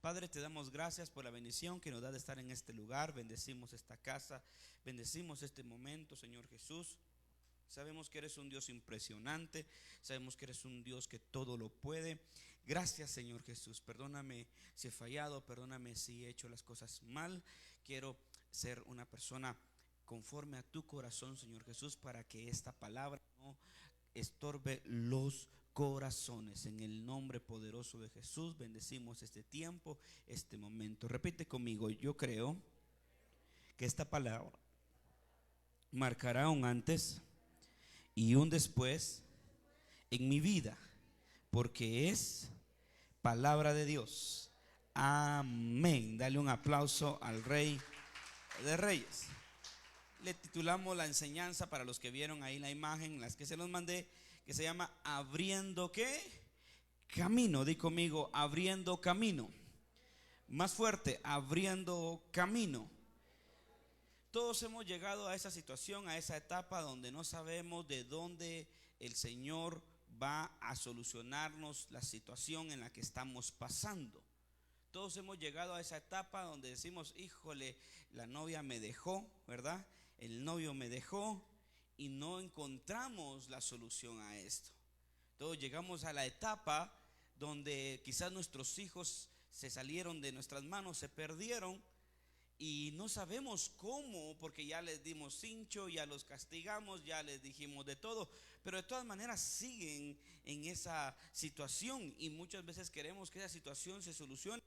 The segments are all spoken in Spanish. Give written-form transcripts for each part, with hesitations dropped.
Padre, te damos gracias por la bendición que nos da de estar en este lugar. Bendecimos esta casa, bendecimos este momento, Señor Jesús. Sabemos que eres un Dios impresionante, sabemos que eres un Dios que todo lo puede. Gracias, Señor Jesús. Perdóname si he fallado, perdóname si he hecho las cosas mal. Quiero ser una persona conforme a tu corazón, Señor Jesús, para que esta palabra no estorbe los corazones. En el nombre poderoso de Jesús bendecimos este tiempo, este momento. Repite conmigo: yo creo que esta palabra marcará un antes y un después en mi vida, porque es palabra de Dios. Amén. Dale un aplauso al Rey de Reyes. Le titulamos la enseñanza, para los que vieron ahí la imagen, las que se los mandé, que se llama abriendo ¿qué? Camino. Di conmigo: abriendo camino. Más fuerte: abriendo camino. Todos hemos llegado a esa situación, a esa etapa donde no sabemos de dónde el Señor va a solucionarnos la situación en la que estamos pasando. Todos hemos llegado a esa etapa donde decimos: híjole, la novia me dejó, ¿verdad? El novio me dejó, y no encontramos la solución a esto. Todos llegamos a la etapa donde quizás nuestros hijos se salieron de nuestras manos, se perdieron, y no sabemos cómo, porque ya les dimos cincho, ya los castigamos, ya les dijimos de todo, pero de todas maneras siguen en esa situación, y muchas veces queremos que esa situación se solucione,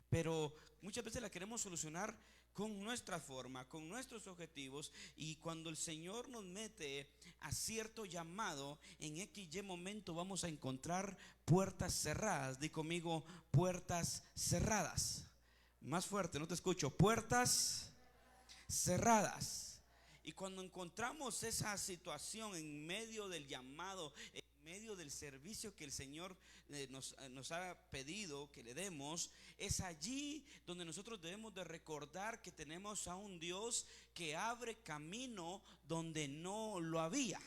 pero muchas veces la queremos solucionar con nuestra forma, con nuestros objetivos. Y cuando el Señor nos mete a cierto llamado, en XY momento vamos a encontrar puertas cerradas. Di conmigo: puertas cerradas. Más fuerte, no te escucho. Puertas cerradas. Y cuando encontramos esa situación en medio del llamado, en medio del servicio que el Señor nos ha pedido que le demos, es allí donde nosotros debemos de recordar que tenemos a un Dios que abre camino donde no lo había.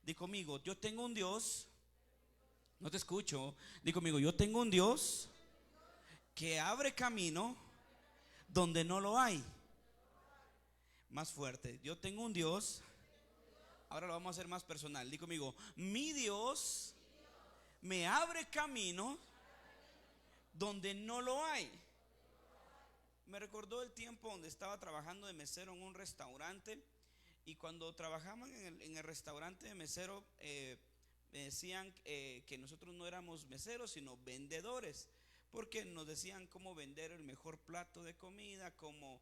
Di conmigo: yo tengo un Dios. No te escucho. Di conmigo: yo tengo un Dios que abre camino donde no lo hay. Más fuerte: yo tengo un Dios. Ahora lo vamos a hacer más personal. Di conmigo: mi Dios me abre camino donde no lo hay. Me recordó el tiempo donde estaba trabajando de mesero en un restaurante, y cuando trabajaban en el restaurante de mesero, me decían que nosotros no éramos meseros sino vendedores, porque nos decían cómo vender el mejor plato de comida, cómo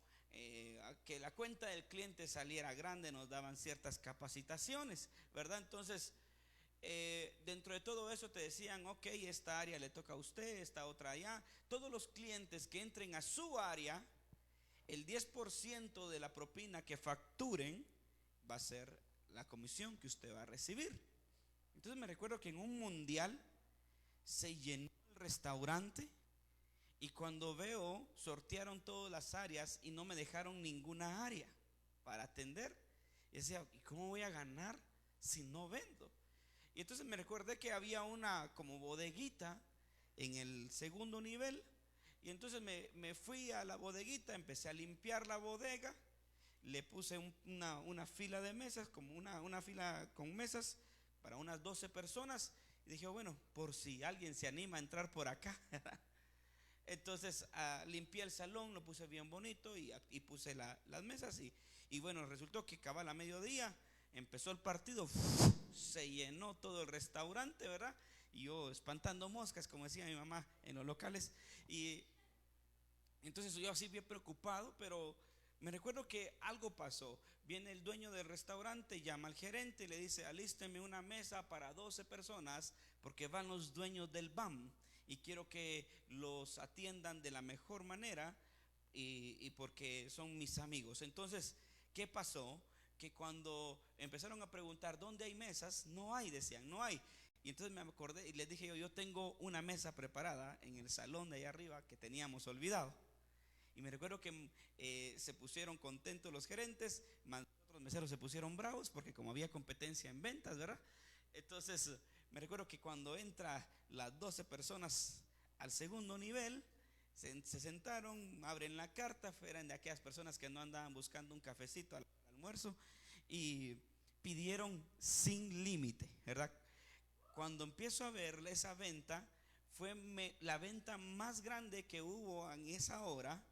que la cuenta del cliente saliera grande. Nos daban ciertas capacitaciones, ¿verdad? Entonces, dentro de todo eso te decían: ok, esta área le toca a usted, esta otra allá. Todos los clientes que entren a su área, el 10% de la propina que facturen va a ser la comisión que usted va a recibir. Entonces me recuerdo que en un mundial se llenó el restaurante, y cuando veo, sortearon todas las áreas y no me dejaron ninguna área para atender. Y decía: ¿y cómo voy a ganar si no vendo? Y entonces me recordé que había una como bodeguita en el segundo nivel, y entonces me fui a la bodeguita, empecé a limpiar la bodega, le puse una fila de mesas, como una fila con mesas para unas 12 personas, y dije: bueno, por si alguien se anima a entrar por acá. Entonces limpié el salón, lo puse bien bonito, y puse las mesas, y bueno, resultó que cabal a mediodía empezó el partido. Se llenó todo el restaurante, ¿verdad? Y yo espantando moscas, como decía mi mamá en los locales. Y entonces yo así bien preocupado, pero me recuerdo que algo pasó. Viene el dueño del restaurante, llama al gerente y le dice: alísteme una mesa para 12 personas, porque van los dueños del BAM y quiero que los atiendan de la mejor manera, y porque son mis amigos. Entonces, ¿qué pasó? Que cuando empezaron a preguntar dónde hay mesas, no hay, decían, no hay. Y entonces me acordé y les dije: yo tengo una mesa preparada en el salón de allá arriba que teníamos olvidado. Y me recuerdo que se pusieron contentos los gerentes, más otros meseros se pusieron bravos, porque como había competencia en ventas, ¿verdad? Entonces me recuerdo que cuando entra las 12 personas al segundo nivel, Se sentaron, abren la carta, eran de aquellas personas que no andaban buscando un cafecito al almuerzo, y pidieron sin límite, ¿verdad? Cuando empiezo a ver esa venta, fue la venta más grande que hubo en esa hora.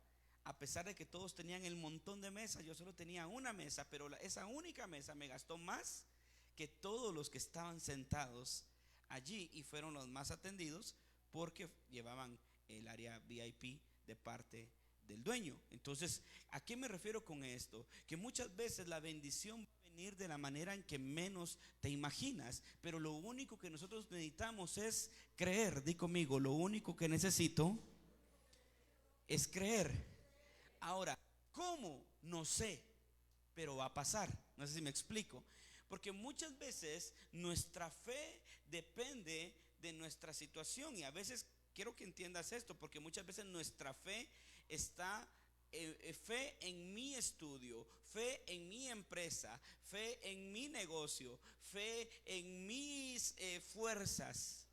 A pesar de que todos tenían el montón de mesas, yo solo tenía una mesa, pero esa única mesa me gastó más que todos los que estaban sentados allí, y fueron los más atendidos porque llevaban el área VIP de parte del dueño. Entonces, ¿a qué me refiero con esto? Que muchas veces la bendición va a venir de la manera en que menos te imaginas, pero lo único que nosotros necesitamos es creer. Di conmigo, lo único que necesito es creer. Ahora, ¿cómo? No sé, pero va a pasar. No sé si me explico. Porque muchas veces nuestra fe depende de nuestra situación, y a veces quiero que entiendas esto, porque muchas veces nuestra fe está fe en mi estudio, fe en mi empresa, fe en mi negocio, fe en mis fuerzas.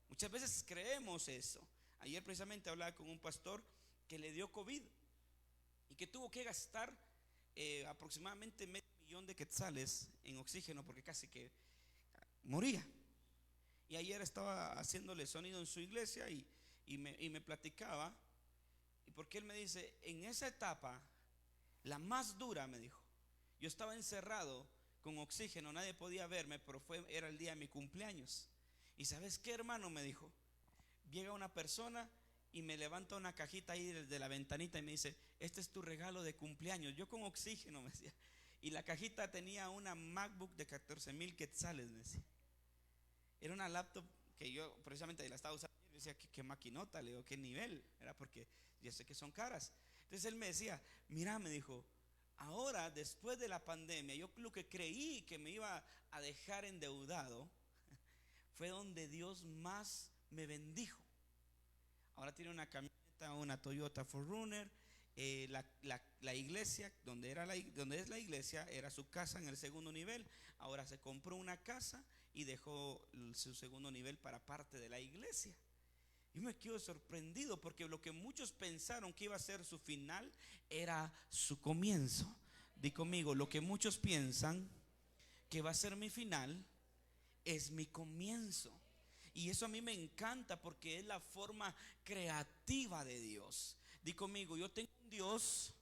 Muchas veces creemos eso. Ayer precisamente hablaba con un pastor que le dio COVID y que tuvo que gastar aproximadamente $500,000 de quetzales en oxígeno porque casi que moría. Y ayer estaba haciéndole sonido en su iglesia, y me platicaba, y porque él me dice, en esa etapa, la más dura, me dijo, yo estaba encerrado con oxígeno, nadie podía verme, pero era el día de mi cumpleaños. Y ¿sabes qué, hermano? Me dijo, llega una persona y me levanta una cajita ahí desde la ventanita y me dice, este es tu regalo de cumpleaños. Yo con oxígeno, me decía. Y la cajita tenía una MacBook de 14,000 quetzales, me decía. Era una laptop que yo precisamente la estaba usando. Yo decía, ¿qué maquinota? Le digo, ¿qué nivel? Era porque yo sé que son caras. Entonces él me decía, mira, me dijo, ahora después de la pandemia, yo lo que creí que me iba a dejar endeudado fue donde Dios más me bendijo. Ahora tiene una camioneta, una Toyota 4Runner. La iglesia, donde es la iglesia, era su casa en el segundo nivel. Ahora se compró una casa y dejó su segundo nivel para parte de la iglesia. Yo me quedo sorprendido porque lo que muchos pensaron que iba a ser su final era su comienzo. Di conmigo, lo que muchos piensan que va a ser mi final es mi comienzo. Y eso a mí me encanta porque es la forma creativa de Dios. Di conmigo, yo tengo un Dios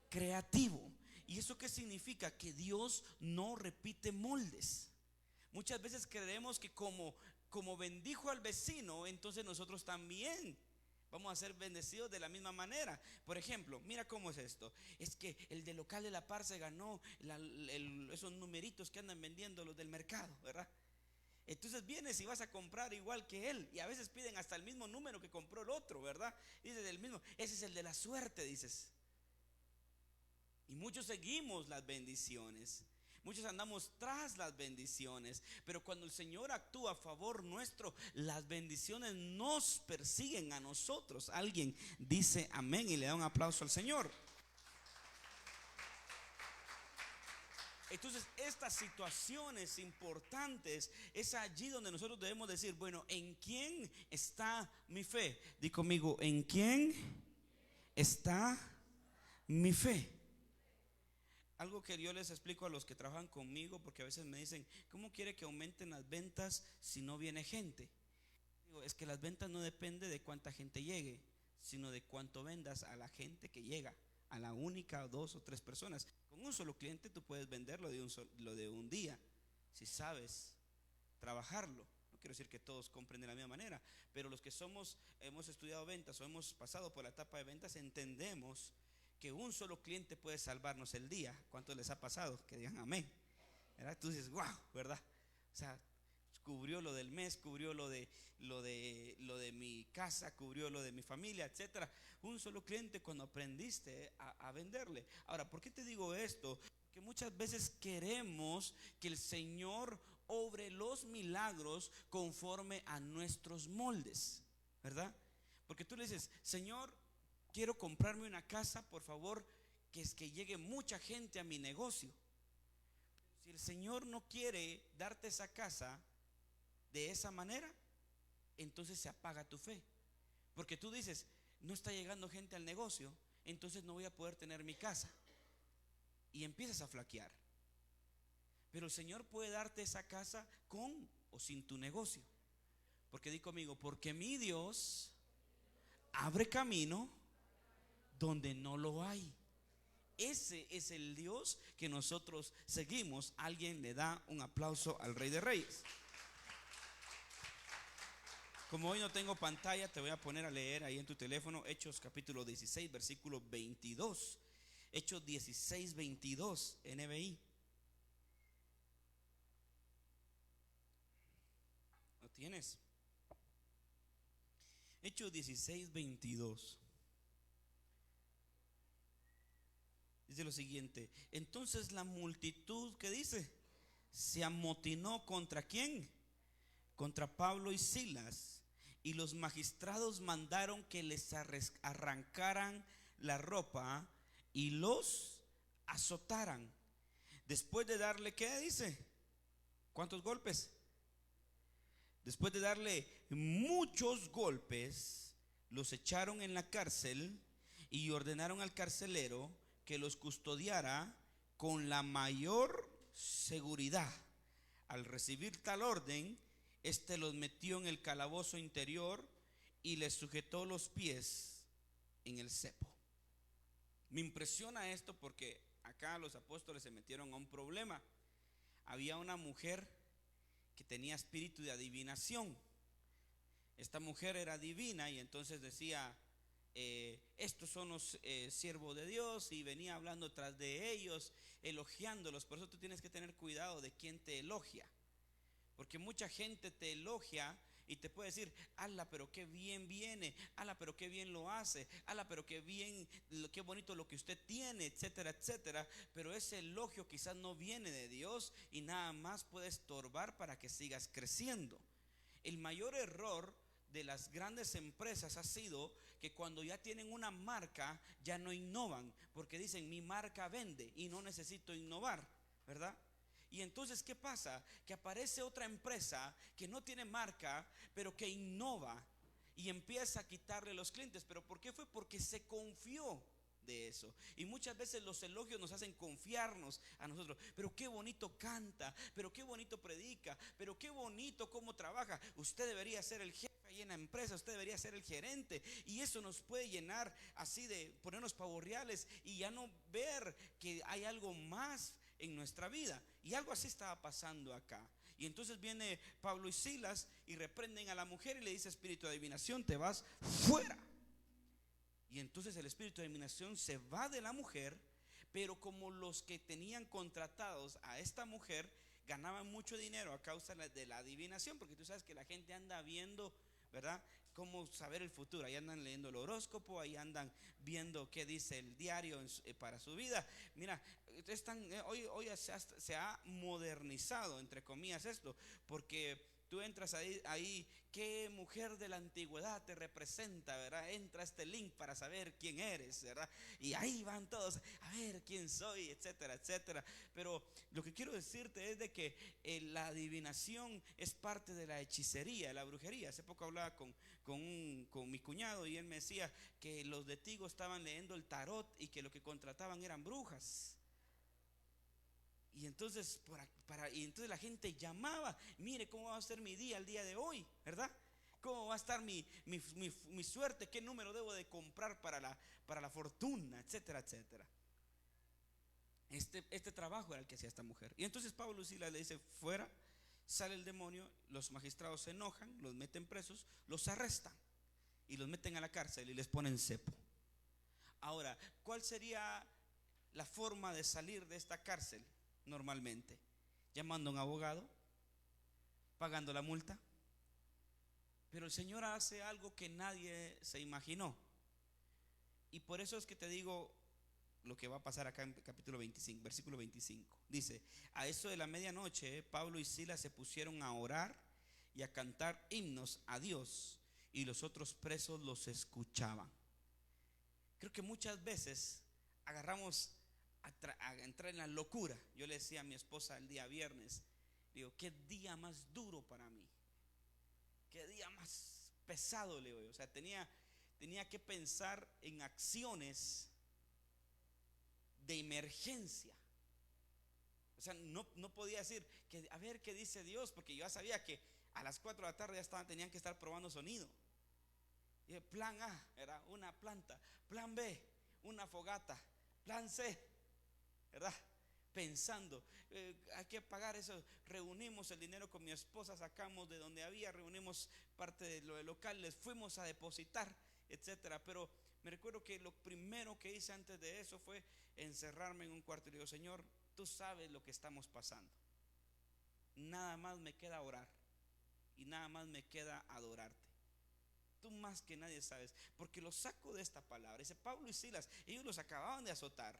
creativo. ¿Y eso qué significa? Que Dios no repite moldes. Muchas veces creemos que como bendijo al vecino, entonces nosotros también vamos a ser bendecidos de la misma manera. Por ejemplo, mira cómo es esto. Es que el del local de la par se ganó esos numeritos que andan vendiendo los del mercado, ¿verdad? Entonces vienes y vas a comprar igual que él, y a veces piden hasta el mismo número que compró el otro, ¿verdad? Dices el mismo, ese es el de la suerte, dices. Y muchos seguimos las bendiciones, muchos andamos tras las bendiciones, pero cuando el Señor actúa a favor nuestro, las bendiciones nos persiguen a nosotros. Alguien dice amén y le da un aplauso al Señor. Entonces, estas situaciones importantes es allí donde nosotros debemos decir, bueno, ¿en quién está mi fe? Di conmigo, ¿en quién está mi fe? Algo que yo les explico a los que trabajan conmigo, porque a veces me dicen, ¿cómo quiere que aumenten las ventas si no viene gente? Digo, es que las ventas no depende de cuánta gente llegue, sino de cuánto vendas a la gente que llega, a la única, 2 o 3 personas. Con un solo cliente tú puedes venderlo lo de un día, si sabes trabajarlo. No quiero decir que todos compren de la misma manera, pero los que hemos estudiado ventas o hemos pasado por la etapa de ventas, entendemos que un solo cliente puede salvarnos el día. ¿Cuántos les ha pasado? Que digan amén, ¿verdad? Tú dices, wow, ¿verdad? O sea, cubrió lo del mes, cubrió lo de mi casa, cubrió lo de mi familia, etcétera. Un solo cliente cuando aprendiste a venderle. Ahora, ¿por qué te digo esto? Porque muchas veces queremos que el Señor obre los milagros conforme a nuestros moldes, ¿verdad? Porque tú le dices, Señor, quiero comprarme una casa, por favor, que es que llegue mucha gente a mi negocio. Si el Señor no quiere darte esa casa de esa manera, entonces se apaga tu fe. Porque tú dices, no está llegando gente al negocio, entonces no voy a poder tener mi casa. Y empiezas a flaquear. Pero el Señor puede darte esa casa con o sin tu negocio. Porque di conmigo, porque mi Dios abre camino donde no lo hay. Ese es el Dios que nosotros seguimos. Alguien le da un aplauso al Rey de Reyes. Como hoy no tengo pantalla, te voy a poner a leer ahí en tu teléfono Hechos capítulo 16, versículo 22. Hechos 16, 22, NBI. ¿Lo tienes? Hechos 16, 22. Dice lo siguiente: entonces la multitud, ¿qué dice? Se amotinó contra ¿quién? Contra Pablo y Silas, y los magistrados mandaron que les arrancaran la ropa y los azotaran. Después de darle, ¿qué dice? ¿Cuántos golpes? Después de darle muchos golpes, los echaron en la cárcel y ordenaron al carcelero que los custodiara con la mayor seguridad. Al recibir tal orden, este los metió en el calabozo interior y les sujetó los pies en el cepo. Me impresiona esto porque acá los apóstoles se metieron a un problema. Había una mujer que tenía espíritu de adivinación. Esta mujer era divina y entonces decía, estos son los siervos de Dios, y venía hablando tras de ellos, elogiándolos. Por eso tú tienes que tener cuidado de quién te elogia, porque mucha gente te elogia y te puede decir, ala, pero qué bien viene, ala, pero qué bien lo hace, ala, pero qué bien, qué bonito lo que usted tiene, etcétera, etcétera. Pero ese elogio quizás no viene de Dios y nada más puede estorbar para que sigas creciendo. El mayor error de las grandes empresas ha sido que cuando ya tienen una marca ya no innovan, porque dicen mi marca vende y no necesito innovar, ¿verdad? Y entonces, ¿qué pasa? Que aparece otra empresa que no tiene marca, pero que innova y empieza a quitarle los clientes. ¿Pero por qué fue? Porque se confió de eso. Y muchas veces los elogios nos hacen confiarnos a nosotros. Pero qué bonito canta, pero qué bonito predica, pero qué bonito cómo trabaja. Usted debería ser el jefe ahí en la empresa, usted debería ser el gerente. Y eso nos puede llenar así de ponernos pavorreales y ya no ver que hay algo más en nuestra vida. Y algo así estaba pasando acá. Y entonces viene Pablo y Silas y reprenden a la mujer y le dice, espíritu de adivinación, te vas fuera. Y entonces el espíritu de adivinación se va de la mujer. Pero como los que tenían contratados a esta mujer ganaban mucho dinero a causa de la adivinación, porque tú sabes que la gente anda viendo, ¿verdad?, cómo saber el futuro. Ahí andan leyendo el horóscopo, ahí andan viendo qué dice el diario para su vida. Mira, hoy se ha modernizado, entre comillas, esto, porque tú entras ahí, qué mujer de la antigüedad te representa, ¿verdad? Entra a este link para saber quién eres, ¿verdad? Y ahí van todos, a ver quién soy, etcétera, etcétera. Pero lo que quiero decirte es de que la adivinación es parte de la hechicería, de la brujería. Hace poco hablaba con mi cuñado y él me decía que los de Tigo estaban leyendo el tarot y que lo que contrataban eran brujas. Y entonces, entonces la gente llamaba, mire cómo va a ser mi día el día de hoy, ¿verdad? ¿Cómo va a estar mi suerte? ¿Qué número debo de comprar para la fortuna? Etcétera, etcétera. Este trabajo era el que hacía esta mujer. Y entonces Pablo y Silas le dice, fuera. Sale el demonio, los magistrados se enojan, los meten presos, los arrestan y los meten a la cárcel y les ponen cepo. Ahora, ¿cuál sería la forma de salir de esta cárcel? Normalmente, llamando a un abogado, pagando la multa. Pero el Señor hace algo que nadie se imaginó. Y por eso es que te digo lo que va a pasar acá en capítulo 25, versículo 25. Dice, a eso de la medianoche, Pablo y Silas se pusieron a orar y a cantar himnos a Dios, y los otros presos los escuchaban. Creo que muchas veces agarramos a entrar en la locura. Yo le decía a mi esposa el día viernes, digo, qué día más duro para mí, qué día más pesado, le digo. O sea, tenía tenía que pensar en acciones de emergencia. O sea, no podía decir que a ver qué dice Dios, porque yo ya sabía que a las 4 de la tarde tenían que estar probando sonido. Y plan A era una planta, plan B una fogata, plan C, ¿verdad? Pensando, hay que pagar eso. Reunimos el dinero con mi esposa, sacamos de donde había, reunimos parte de lo de local, les fuimos a depositar, etcétera. Pero me recuerdo que lo primero que hice antes de eso fue encerrarme en un cuarto y le digo: Señor, tú sabes lo que estamos pasando. Nada más me queda orar y nada más me queda adorarte. Tú más que nadie sabes, porque los saco de esta palabra. Dice Pablo y Silas, ellos los acababan de azotar,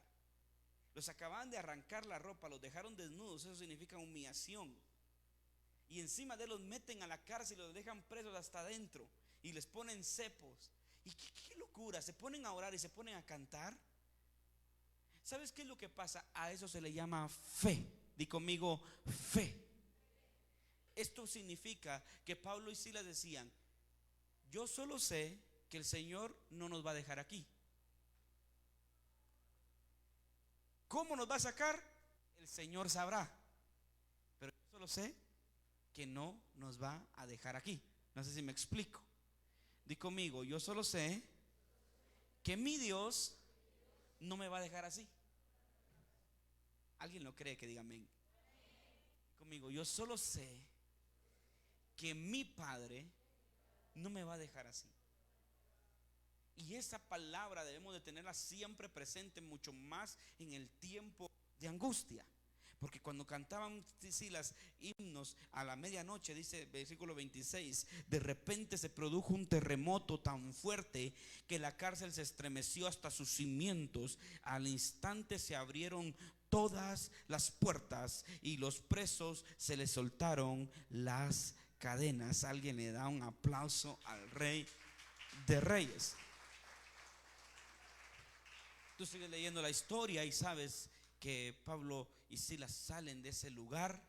los acababan de arrancar la ropa, los dejaron desnudos. Eso significa humillación. Y encima de ellos los meten a la cárcel y los dejan presos hasta adentro y les ponen cepos. Y qué locura, se ponen a orar y se ponen a cantar. ¿Sabes qué es lo que pasa? A eso se le llama fe. Di conmigo, fe. Esto significa que Pablo y Silas decían: yo solo sé que el Señor no nos va a dejar aquí. ¿Cómo nos va a sacar? El Señor sabrá. Pero yo solo sé que no nos va a dejar aquí. No sé si me explico. Di conmigo, yo solo sé que mi Dios no me va a dejar así. ¿Alguien lo cree? Que diga amén. Conmigo, yo solo sé que mi Padre no me va a dejar así. Y esa palabra debemos de tenerla siempre presente, mucho más en el tiempo de angustia. Porque cuando cantaban Silas himnos a la medianoche, dice versículo 26, de repente se produjo un terremoto tan fuerte que la cárcel se estremeció hasta sus cimientos. Al instante se abrieron todas las puertas y los presos se les soltaron las cadenas. Alguien le da un aplauso al Rey de Reyes. Tú sigues leyendo la historia y sabes que Pablo y Silas salen de ese lugar,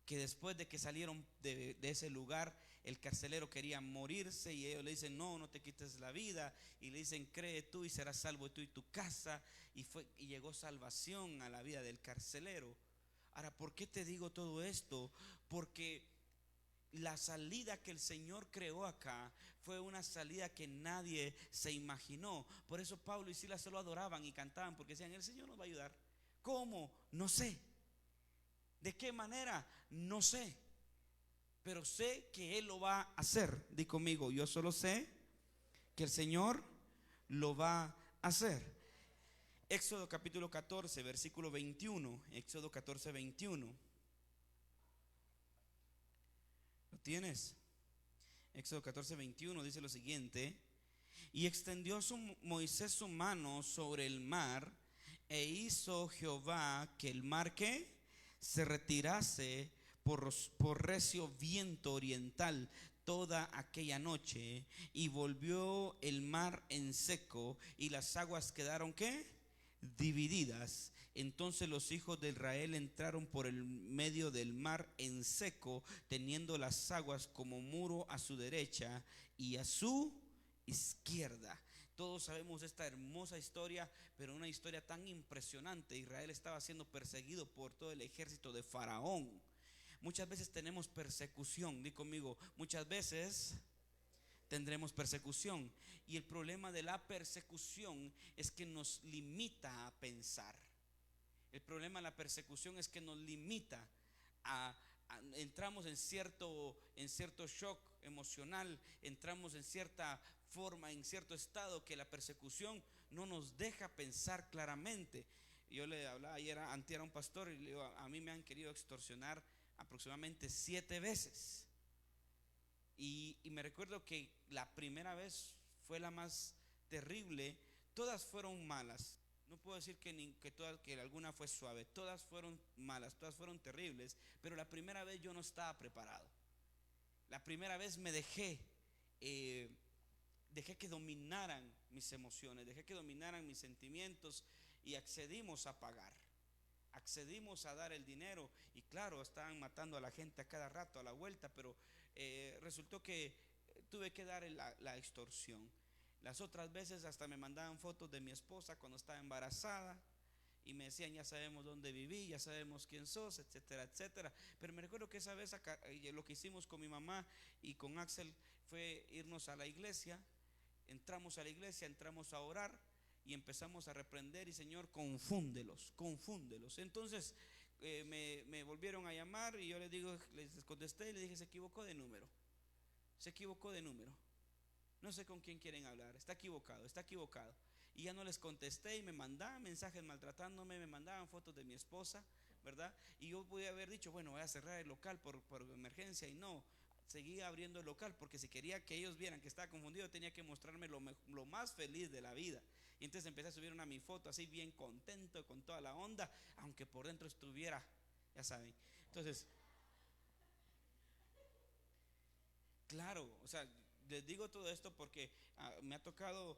que después de que salieron de ese lugar, el carcelero quería morirse y ellos le dicen: no, no te quites la vida. Y le dicen: cree tú y serás salvo tú y tu casa. Y llegó salvación a la vida del carcelero. Ahora, ¿por qué te digo todo esto? Porque la salida que el Señor creó acá fue una salida que nadie se imaginó. Por eso Pablo y Silas solo adoraban y cantaban, porque decían: el Señor nos va a ayudar. ¿Cómo? No sé. ¿De qué manera? No sé. Pero sé que Él lo va a hacer. Di conmigo, yo solo sé que el Señor lo va a hacer. Éxodo capítulo 14, versículo 21. Éxodo 14, 21. ¿Lo tienes? Éxodo 14, 21 dice lo siguiente: y extendió Moisés su mano sobre el mar, e hizo Jehová que el mar ¿qué? Se retirase por recio viento oriental toda aquella noche, y volvió el mar en seco, y las aguas quedaron ¿qué? Divididas. Entonces los hijos de Israel entraron por el medio del mar en seco, teniendo las aguas como muro a su derecha y a su izquierda. Todos sabemos esta hermosa historia, pero una historia tan impresionante. Israel estaba siendo perseguido por todo el ejército de Faraón. Muchas veces tenemos persecución. Di conmigo, muchas veces tendremos persecución. Y el problema de la persecución es que nos limita a pensar. El problema de la persecución es que nos limita entramos en cierto shock emocional, entramos en cierta forma, en cierto estado, que la persecución no nos deja pensar claramente. Yo le hablaba antier a un pastor y le digo: a mí me han querido extorsionar aproximadamente 7 veces. Y me recuerdo que la primera vez fue la más terrible. Todas fueron malas. No puedo decir que alguna fue suave. Todas fueron malas, todas fueron terribles. Pero la primera vez yo no estaba preparado. La primera vez me dejé que dominaran mis emociones, dejé que dominaran mis sentimientos, y accedimos a pagar. Accedimos a dar el dinero. Y claro, estaban matando a la gente a cada rato, a la vuelta. Pero resultó que tuve que dar la extorsión. Las otras veces hasta me mandaban fotos de mi esposa cuando estaba embarazada y me decían, ya sabemos dónde viví, ya sabemos quién sos, etcétera, etcétera. Pero me recuerdo que esa vez lo que hicimos con mi mamá y con Axel fue irnos a la iglesia. Entramos a la iglesia, entramos a orar y empezamos a reprender y Señor, confúndelos, confúndelos. Entonces me volvieron a llamar y yo les contesté y les dije, se equivocó de número, se equivocó de número. No sé con quién quieren hablar, está equivocado, está equivocado. Y ya no les contesté y me mandaban mensajes maltratándome, me mandaban fotos de mi esposa, ¿verdad? Y yo voy a haber dicho, bueno, voy a cerrar el local por emergencia, y no, seguía abriendo el local porque si quería que ellos vieran que estaba confundido tenía que mostrarme lo más feliz de la vida. Y entonces empecé a subir una mi foto así bien contento con toda la onda, aunque por dentro estuviera, ya saben. Entonces, claro, o sea, les digo todo esto porque me ha tocado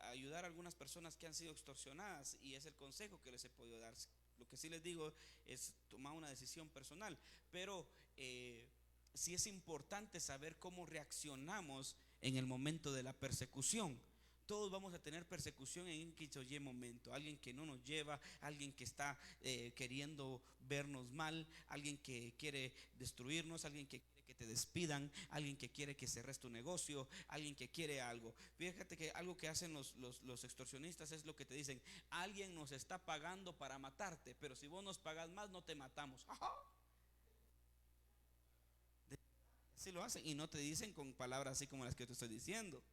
ayudar a algunas personas que han sido extorsionadas y es el consejo que les he podido dar. Lo que sí les digo es tomar una decisión personal, pero sí es importante saber cómo reaccionamos en el momento de la persecución. Todos vamos a tener persecución en X o Y momento. Alguien que no nos lleva, alguien que está queriendo vernos mal, alguien que quiere destruirnos, alguien que quiere que te despidan, alguien que quiere que cerres tu negocio, alguien que quiere algo. Fíjate que algo que hacen los extorsionistas es lo que te dicen: alguien nos está pagando para matarte, pero si vos nos pagas más no te matamos. Así lo hacen y no te dicen con palabras así como las que yo te estoy diciendo,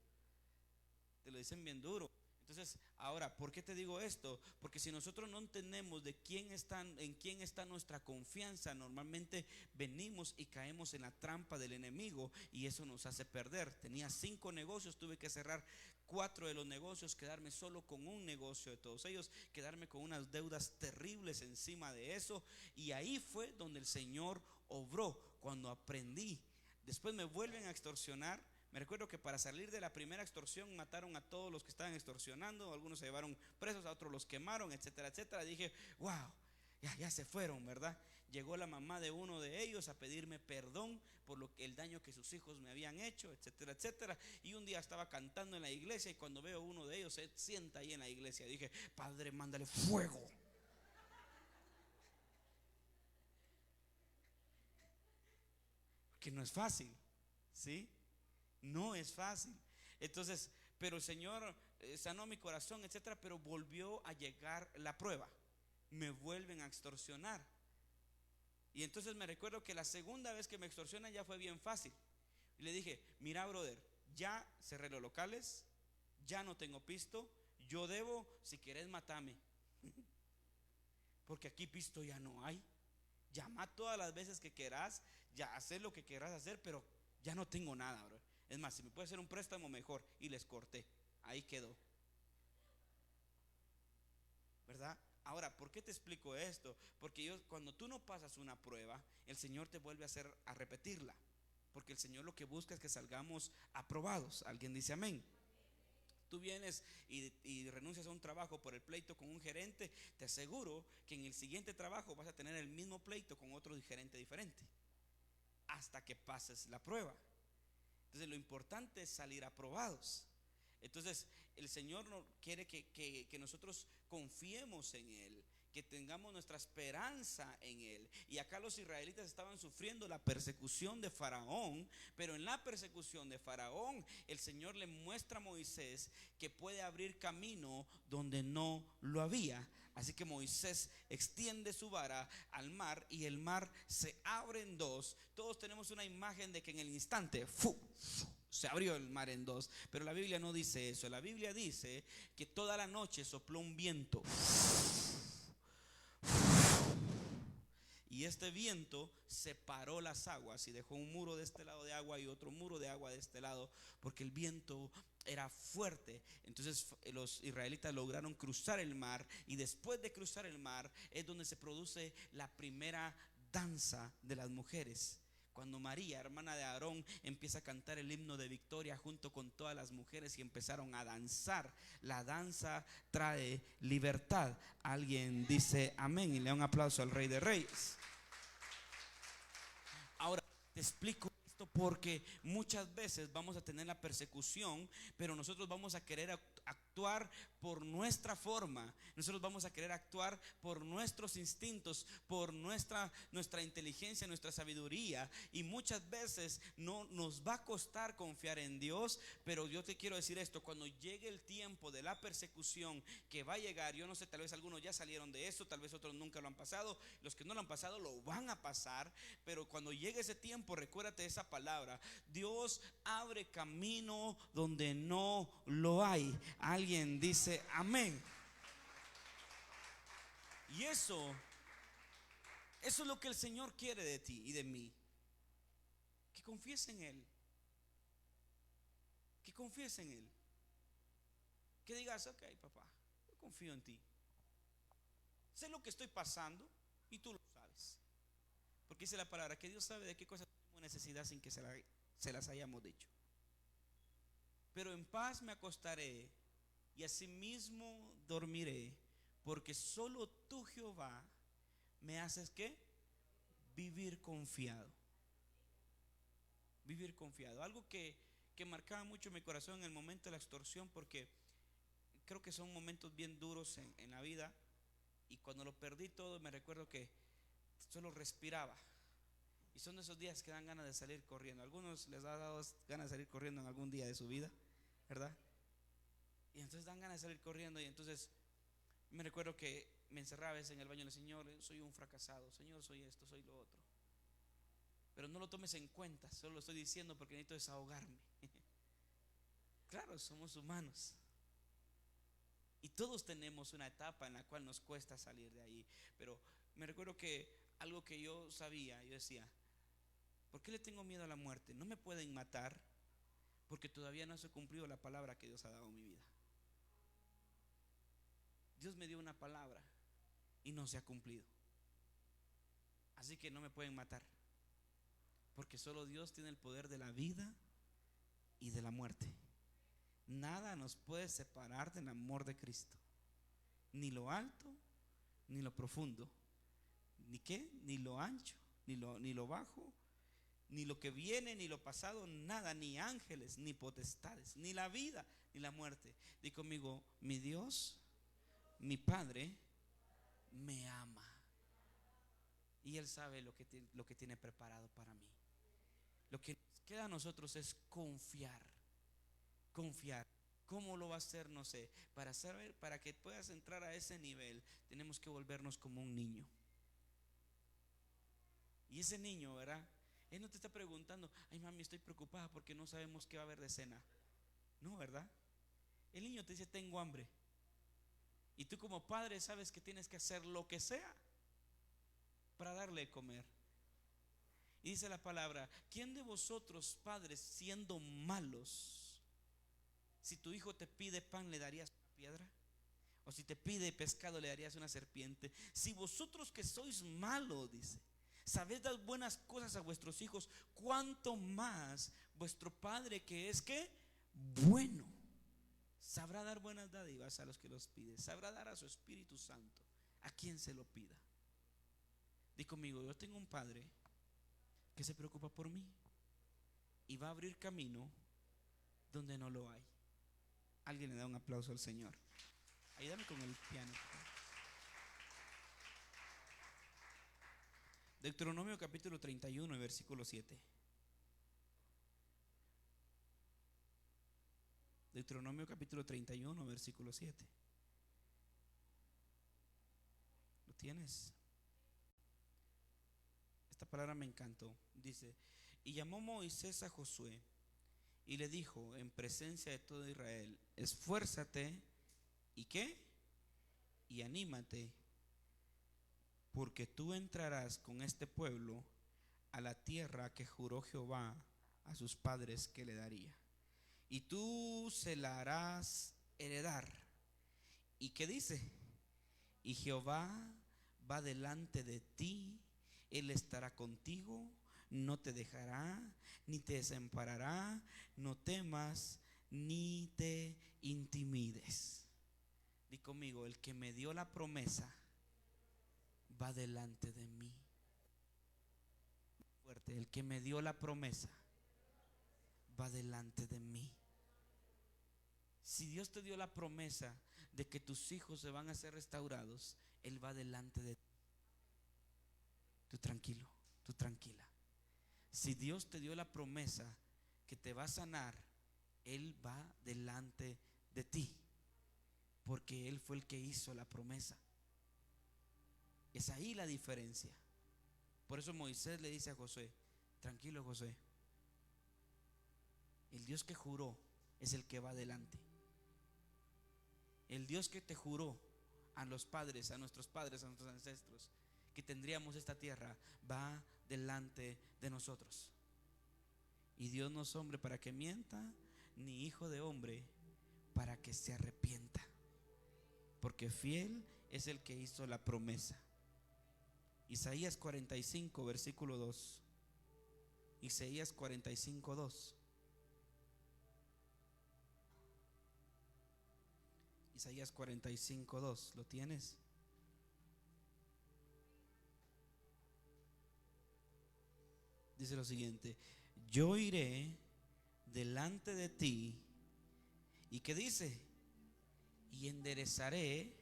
te lo dicen bien duro. Entonces, ahora, ¿por qué te digo esto? Porque si nosotros no entendemos de en quién está nuestra confianza, normalmente venimos y caemos en la trampa del enemigo y eso nos hace perder. Tenía 5 negocios, tuve que cerrar 4 de los negocios, quedarme solo con un negocio de todos ellos, quedarme con unas deudas terribles encima de eso. Y ahí fue donde el Señor obró, cuando aprendí. Después me vuelven a extorsionar. Me recuerdo que para salir de la primera extorsión mataron a todos los que estaban extorsionando, algunos se llevaron presos, a otros los quemaron, etcétera, etcétera. Dije, wow, ya se fueron, ¿verdad? Llegó la mamá de uno de ellos a pedirme perdón por el daño que sus hijos me habían hecho, etcétera, etcétera. Y un día estaba cantando en la iglesia y cuando veo a uno de ellos se sienta ahí en la iglesia, dije, Padre, mándale fuego. Que no es fácil, ¿sí? No es fácil. Entonces, pero el Señor sanó mi corazón, etcétera, pero volvió a llegar la prueba. Me vuelven a extorsionar. Y entonces me recuerdo que la segunda vez que me extorsionan ya fue bien fácil. Y le dije, mira, brother, ya cerré los locales, ya no tengo pisto, yo debo, si querés matame. Porque aquí pisto ya no hay. Llama todas las veces que querás, ya hacer lo que querás hacer, pero ya no tengo nada, bro. Es más, si me puede hacer un préstamo mejor. Y les corté, ahí quedó, ¿verdad? Ahora, ¿por qué te explico esto? Porque cuando tú no pasas una prueba, el Señor te vuelve a hacer a repetirla. Porque el Señor lo que busca es que salgamos aprobados. ¿Alguien dice amén? Tú vienes y renuncias a un trabajo por el pleito con un gerente, te aseguro que en el siguiente trabajo vas a tener el mismo pleito con otro gerente diferente, hasta que pases la prueba. Entonces lo importante es salir aprobados. Entonces el Señor no quiere que nosotros confiemos en Él, que tengamos nuestra esperanza en Él. Y acá los israelitas estaban sufriendo la persecución de Faraón, pero en la persecución de Faraón el Señor le muestra a Moisés que puede abrir camino donde no lo había. Así que Moisés extiende su vara al mar y el mar se abre en dos. Todos tenemos una imagen de que en el instante se abrió el mar en dos, pero la Biblia no dice eso. La Biblia dice que toda la noche sopló un viento y este viento separó las aguas y dejó un muro de este lado de agua y otro muro de agua de este lado, porque el viento era fuerte. Entonces los israelitas lograron cruzar el mar y después de cruzar el mar es donde se produce la primera danza de las mujeres. Cuando María, hermana de Aarón, empieza a cantar el himno de victoria junto con todas las mujeres y empezaron a danzar. La danza trae libertad. Alguien dice amén y le da un aplauso al Rey de Reyes. Ahora te explico esto porque muchas veces vamos a tener la persecución, pero nosotros vamos a querer actuar por nuestra forma. Nosotros vamos a querer actuar por nuestros instintos, por nuestra inteligencia, nuestra sabiduría, y muchas veces no nos va a costar confiar en Dios. Pero yo te quiero decir esto: cuando llegue el tiempo de la persecución que va a llegar, yo no sé, tal vez algunos ya salieron de eso, tal vez otros nunca lo han pasado, los que no lo han pasado lo van a pasar, pero cuando llegue ese tiempo, recuérdate esa palabra: Dios abre camino donde no lo hay. Alguien dice amén. Y eso es lo que el Señor quiere de ti y de mí, que confíes en Él, que confíes en Él, que digas: ok, papá, yo confío en ti, sé lo que estoy pasando y tú lo sabes, porque dice la palabra que Dios sabe de qué cosas tenemos necesidad sin que se las hayamos dicho. Pero en paz me acostaré y asimismo dormiré, porque solo tú, Jehová, me haces ¿qué? Vivir confiado. Vivir confiado. Algo que marcaba mucho mi corazón en el momento de la extorsión, porque creo que son momentos bien duros en la vida. Y cuando lo perdí todo, me recuerdo que solo respiraba. Y son esos días que dan ganas de salir corriendo. A algunos les ha dado ganas de salir corriendo en algún día de su vida, ¿verdad? Y entonces dan ganas de salir corriendo. Y entonces me recuerdo que me encerraba a veces en el baño del Señor: soy un fracasado, Señor, soy esto, soy lo otro. Pero no lo tomes en cuenta, solo lo estoy diciendo porque necesito desahogarme. Claro, somos humanos y todos tenemos una etapa en la cual nos cuesta salir de ahí. Pero me recuerdo que algo que yo sabía, yo decía: ¿por qué le tengo miedo a la muerte? No me pueden matar porque todavía no se ha cumplido la palabra que Dios ha dado en mi vida. Dios me dio una palabra y no se ha cumplido, así que no me pueden matar, porque solo Dios tiene el poder de la vida y de la muerte. Nada nos puede separar del amor de Cristo, ni lo alto, ni lo profundo, ni lo ancho, ni lo bajo, ni lo que viene, ni lo pasado, nada, ni ángeles, ni potestades, ni la vida, ni la muerte. Di conmigo: mi Dios, mi Padre, me ama, y Él sabe lo que tiene preparado para mí. Lo que nos queda a nosotros es confiar. Confiar. ¿Cómo lo va a hacer? No sé. Para saber, para que puedas entrar a ese nivel, tenemos que volvernos como un niño. Y ese niño, ¿verdad? Él no te está preguntando: ay, mami, estoy preocupada porque no sabemos qué va a haber de cena. No, ¿verdad? El niño te dice: tengo hambre. Y tú como padre sabes que tienes que hacer lo que sea para darle de comer. Y dice la palabra: ¿quién de vosotros, padres, siendo malos, si tu hijo te pide pan, le darías una piedra? O si te pide pescado, le darías una serpiente. Si vosotros que sois malos, dice, sabéis dar buenas cosas a vuestros hijos, cuánto más vuestro Padre, que es ¿qué? Bueno, sabrá dar buenas dádivas a los que los pide. Sabrá dar a su Espíritu Santo a quien se lo pida. Di conmigo: yo tengo un Padre que se preocupa por mí y va a abrir camino donde no lo hay. Alguien le da un aplauso al Señor. Ayúdame con el piano. Deuteronomio capítulo 31, versículo 7. Deuteronomio capítulo 31, versículo 7. ¿Lo tienes? Esta palabra me encantó. Dice: y llamó Moisés a Josué y le dijo en presencia de todo Israel: esfuérzate y ¿qué? Y anímate, porque tú entrarás con este pueblo a la tierra que juró Jehová a sus padres que le daría, y tú se la harás heredar. ¿Y qué dice? Y Jehová va delante de ti, Él estará contigo, no te dejará ni te desamparará. No temas ni te intimides. Di conmigo: el que me dio la promesa va delante de mí. Fuerte: el que me dio la promesa va delante de mí. Si Dios te dio la promesa de que tus hijos se van a ser restaurados, Él va delante de ti. Tú tranquilo, tú tranquila. Si Dios te dio la promesa que te va a sanar, Él va delante de ti, porque Él fue el que hizo la promesa. Es ahí la diferencia. Por eso Moisés le dice a Josué: tranquilo, Josué, el Dios que juró es el que va delante. El Dios que te juró a los padres, a nuestros padres, a nuestros ancestros, que tendríamos esta tierra, va delante de nosotros. Y Dios no es hombre para que mienta, ni hijo de hombre para que se arrepienta, porque fiel es el que hizo la promesa. Isaías 45, versículo 2. Isaías 45, 2. Isaías 45, 2. ¿Lo tienes? Dice lo siguiente: yo iré delante de ti. ¿Y qué dice? Y enderezaré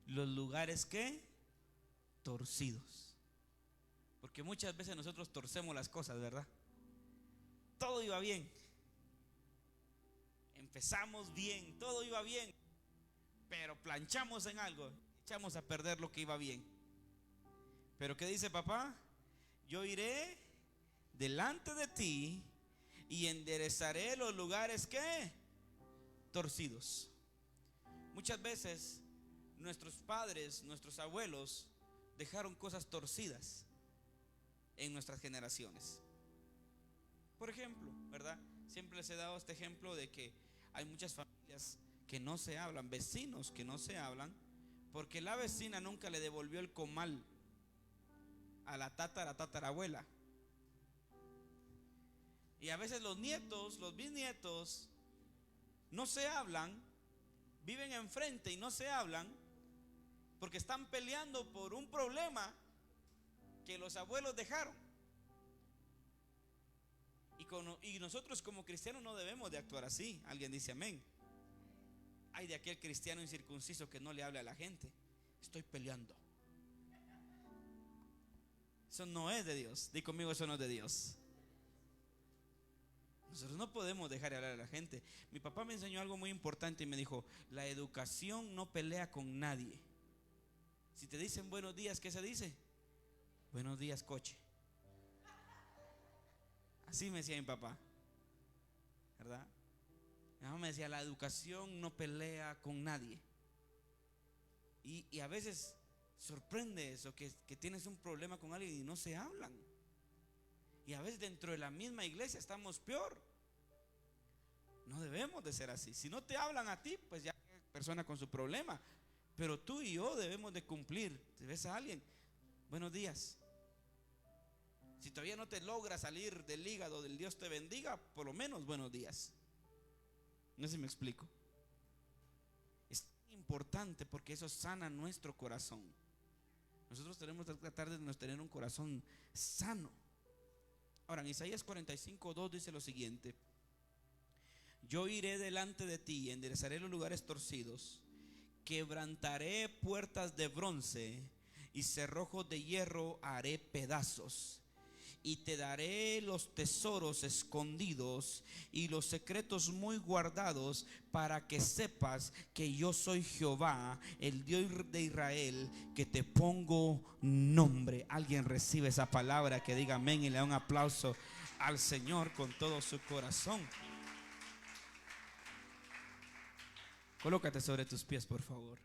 los lugares que torcidos. Porque muchas veces nosotros torcemos las cosas, ¿verdad? Todo iba bien, empezamos bien, todo iba bien, pero planchamos en algo, echamos a perder lo que iba bien. Pero ¿qué dice papá? Yo iré delante de ti y enderezaré los lugares que torcidos. Muchas veces nuestros padres, nuestros abuelos dejaron cosas torcidas en nuestras generaciones. Por ejemplo, ¿verdad? Siempre les he dado este ejemplo de que hay muchas familias que no se hablan, vecinos que no se hablan, porque la vecina nunca le devolvió el comal a la tatarabuela. Y a veces los nietos, los bisnietos, no se hablan, viven enfrente y no se hablan, porque están peleando por un problema que los abuelos dejaron. Y nosotros como cristianos no debemos de actuar así. Alguien dice amén. Hay de aquel cristiano incircunciso que no le habla a la gente: estoy peleando. Eso no es de Dios. Di conmigo, eso no es de Dios. Nosotros no podemos dejar de hablar a la gente. Mi papá me enseñó algo muy importante y me dijo: la educación no pelea con nadie. Si te dicen buenos días, ¿qué se dice? Buenos días, coche. Así me decía mi papá, ¿verdad? Mi mamá me decía: la educación no pelea con nadie. Y a veces sorprende eso, que tienes un problema con alguien y no se hablan. Y a veces dentro de la misma iglesia estamos peor. No debemos de ser así. Si no te hablan a ti, pues ya hay persona con su problema. Pero tú y yo debemos de cumplir. Si ves a alguien, buenos días. Si todavía no te logra salir del hígado del Dios te bendiga, por lo menos buenos días. No sé si me explico. Es importante porque eso sana nuestro corazón. Nosotros tenemos que tratar de tener un corazón sano. Ahora, en Isaías 45, 2 dice lo siguiente: yo iré delante de ti y enderezaré los lugares torcidos, quebrantaré puertas de bronce y cerrojos de hierro haré pedazos. Y te daré los tesoros escondidos y los secretos muy guardados, para que sepas que yo soy Jehová, el Dios de Israel, que te pongo nombre. Alguien recibe esa palabra, que diga amén y le da un aplauso al Señor con todo su corazón. Colócate sobre tus pies, por favor.